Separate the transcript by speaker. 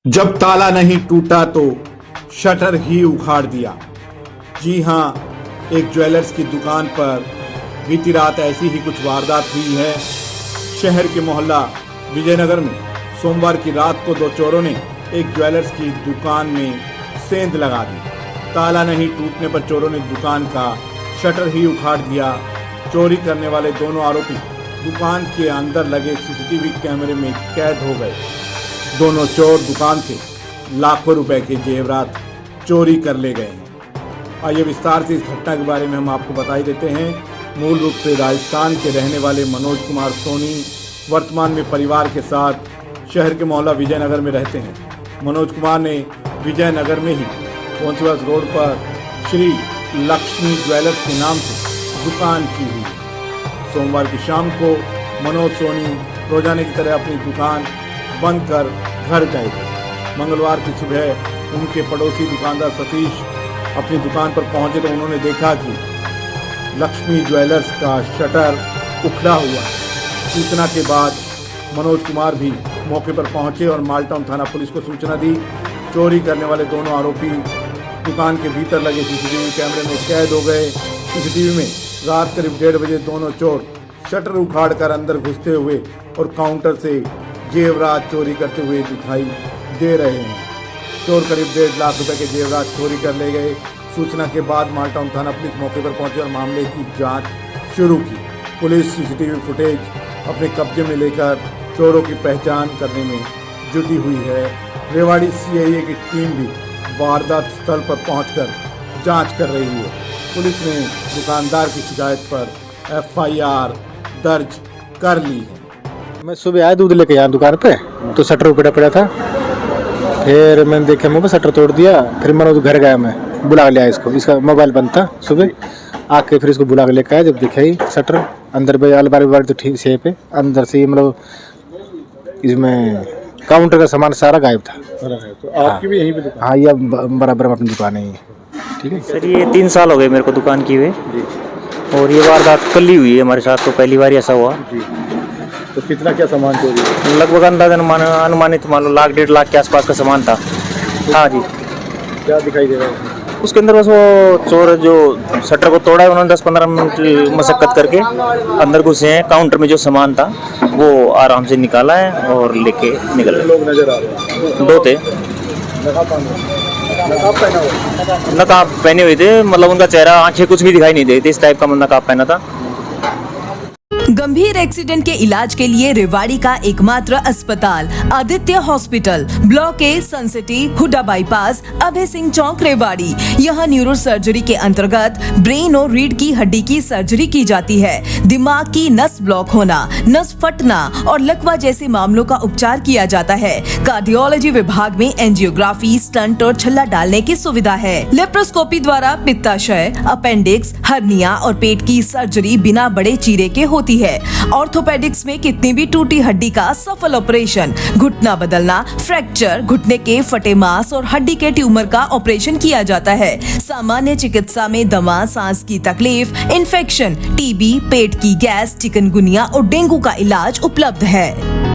Speaker 1: जब ताला नहीं टूटा तो शटर ही उखाड़ दिया। जी हां, एक ज्वेलर्स की दुकान पर बीती रात ऐसी ही कुछ वारदात हुई है। शहर के मोहल्ला विजयनगर में सोमवार की रात को दो चोरों ने एक ज्वेलर्स की दुकान में सेंध लगा दी। ताला नहीं टूटने पर चोरों ने दुकान का शटर ही उखाड़ दिया। चोरी करने वाले दोनों आरोपी दुकान के अंदर लगे सीसीटीवी कैमरे में कैद हो गए। दोनों चोर दुकान से लाखों रुपए के जेवरात चोरी कर ले गए हैं। आइए विस्तार से इस घटना के बारे में हम आपको बता ही देते हैं। मूल रूप से राजस्थान के रहने वाले मनोज कुमार सोनी वर्तमान में परिवार के साथ शहर के मोहल्ला विजयनगर में रहते हैं। मनोज कुमार ने विजयनगर में ही पहुंचवास रोड पर श्री लक्ष्मी ज्वेलर्स के नाम से दुकान की हुई। सोमवार की शाम को मनोज सोनी रोजाना की तरह अपनी दुकान बंद कर घर गए थे। मंगलवार की सुबह उनके पड़ोसी दुकानदार सतीश अपनी दुकान पर पहुंचे तो उन्होंने देखा कि लक्ष्मी ज्वेलर्स का शटर उखड़ा हुआ है। सूचना के बाद मनोज कुमार भी मौके पर पहुंचे और मालटाउन थाना पुलिस को सूचना दी। चोरी करने वाले दोनों आरोपी दुकान के भीतर लगे सीसीटीवी कैमरे में कैद हो गए। सीसीटीवी में रात करीब 1:30 बजे दोनों चोर शटर उखाड़ कर अंदर घुसते हुए और काउंटर से जेवरात चोरी करते हुए दिखाई दे रहे हैं। चोर करीब 1.5 लाख रुपए के जेवरात चोरी कर ले गए। सूचना के बाद मालटाउन थाना पुलिस मौके पर पहुंची और मामले की जांच शुरू की। पुलिस सीसीटीवी फुटेज अपने कब्जे में लेकर चोरों की पहचान करने में जुटी हुई है। रेवाड़ी सीआईए की टीम भी वारदात स्थल पर पहुंचकर जांच कर रही है। पुलिस ने दुकानदार की शिकायत पर एफआईआर दर्ज कर ली है।
Speaker 2: मैं सुबह आया दूध लेके यहाँ दुकान पे तो शटर उखड़ा पड़ा था। फिर मैंने देखा मुझे शटर तोड़ दिया। फिर मैंने घर गया, मैं बुला लिया इसको। इसका मोबाइल बंद था। सुबह आके फिर इसको बुला के लेकर आया। जब देखा ही शटर अंदर पे अलमारी तो ठीक सेफ है। अंदर से मतलब इसमें काउंटर का सामान सारा गायब था।
Speaker 3: तो आपकी भी यहीं पे दुकान?
Speaker 2: हाँ, ये बराबर में अपनी दुकान है। ठीक है
Speaker 4: सर, ये 3 साल हो गए मेरे को दुकान की हुए और ये वारदात कल ही हुई है हमारे साथ। तो पहली बार ऐसा हुआ।
Speaker 3: तो कितना क्या सामान चोरी है?
Speaker 4: लगभग अंदाजा अनुमानित मान लो 1.5 लाख के आसपास का सामान था। हाँ जी।
Speaker 3: क्या दिखाई दे रहा है
Speaker 4: उसके अंदर? बस वो चोर जो शटर को तोड़ा है उन्होंने 10-15 मिनट मशक्कत करके अंदर घुसे हैं। काउंटर में जो सामान था वो आराम से निकाला है और लेके निकल गए।
Speaker 3: लोग नजर आ रहे हैं?
Speaker 4: 2 थे। नकाब पहने हुए थे, मतलब उनका चेहरा आंखें कुछ भी दिखाई नहीं देती, इस टाइप का नकाब पहना था।
Speaker 5: गंभीर एक्सीडेंट के इलाज के लिए रेवाड़ी का एकमात्र अस्पताल Aditya hospital, block A, Sun City, Huda bypass, Abhay Singh Chowk, Rewari. यहाँ न्यूरो सर्जरी के अंतर्गत ब्रेन और रीढ़ की हड्डी की सर्जरी की जाती है। दिमाग की नस ब्लॉक होना, नस फटना और लकवा जैसे मामलों का उपचार किया जाता है। कार्डियोलॉजी विभाग में एंजियोग्राफी, स्टंट और छल्ला डालने की सुविधा है। लेप्रोस्कोपी द्वारा पित्ताशय, अपेंडिक्स, हर्निया और पेट की सर्जरी बिना बड़े चीरे के होती है। ऑर्थोपेडिक्स में कितनी भी टूटी हड्डी का सफल ऑपरेशन, घुटना बदलना, फ्रैक्चर, घुटने के फटे मांस और हड्डी के ट्यूमर का ऑपरेशन किया जाता है। सामान्य चिकित्सा में दमा, सांस की तकलीफ, इन्फेक्शन, टीबी, पेट की गैस, चिकनगुनिया और डेंगू का इलाज उपलब्ध है।